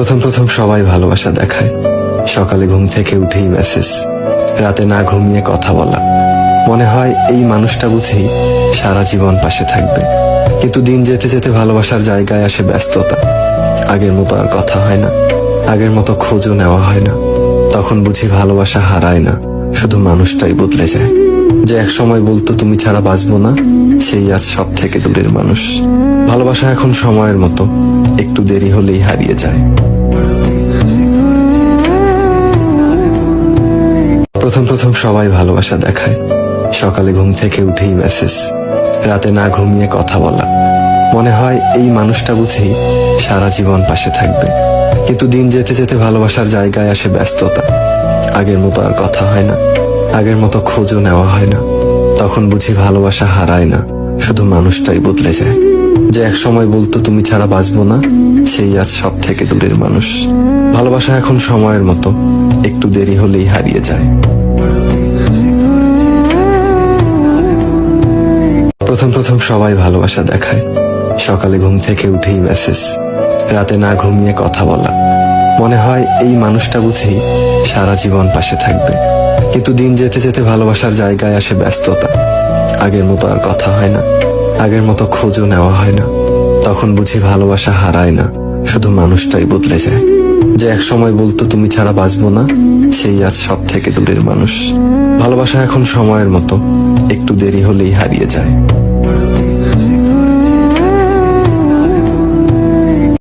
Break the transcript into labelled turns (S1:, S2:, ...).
S1: প্রথম প্রথম সবাই ভালোবাসা দেখায়, সকালে ঘুম থেকে উঠেই মেসেজ, রাতে না ঘুমিয়ে কথা বলা। মনে হয় এই মানুষটা বুঝেই সারা জীবন পাশে থাকবে। কিন্তু দিন যেতে যেতে ভালোবাসার জায়গায় আসে ব্যস্ততা। আগের মতো আর কথা হয় না, আগের মতো খোঁজও নেওয়া হয় না। তখন বুঝি ভালোবাসা হারায় না, শুধু মানুষটাই বদলে যায়। যে এক সময় বলতো তুমি ছাড়া বাঁচবো না, সেই আজ সব থেকে দূরের মানুষ। ভালোবাসা এখন সময়ের মতো, একটু দেরি হলেই হারিয়ে যায়। প্রথম প্রথম সবাই ভালোবাসা দেখায়, সকালে ঘুম থেকে উঠেই মেসেজ, রাতে না ঘুমিয়ে কথা বলা। মনে হয় এই মানুষটা বুঝেই সারা জীবন পাশে থাকবে। কিন্তু দিন যেতে যেতে ভালোবাসার জায়গায় আসে ব্যস্ততা। আগের মতো আর কথা হয় না, আগের মতো খোঁজও নেওয়া হয় না। তখন বুঝি ভালোবাসা হারায় না, শুধু মানুষটাই বদলে যায়। যে এক সময় বলতো তুমি ছাড়া বাঁচবো না, সেই আজ সব থেকে দূরের মানুষ। ভালোবাসা এখন সময়ের মতো, একটু দেরি হলেই হারিয়ে যায়। প্রথম প্রথম সবাই ভালোবাসা দেখায়, সকালে ঘুম থেকে উঠেই মেসেজ, রাতে না ঘুমিয়ে কথা বলা। মনে হয় এই মানুষটা বুঝেই সারা জীবন পাশে থাকবে। কিন্তু দিন যেতে যেতে ভালোবাসার জায়গায় আসে ব্যস্ততা। আগের মতো আর কথা হয় না, আগের মতো খোঁজও নেওয়া হয় না। তখন বুঝি ভালোবাসা হারায় না, শুধু মানুষটাই বদলে যায়। যে এক সময় বলতো তুমি ছাড়া বাঁচবো না, সেই আজ সব থেকে দূরের মানুষ। ভালোবাসা এখন সময়ের মতো, একটু দেরি হলেই হারিয়ে যায়।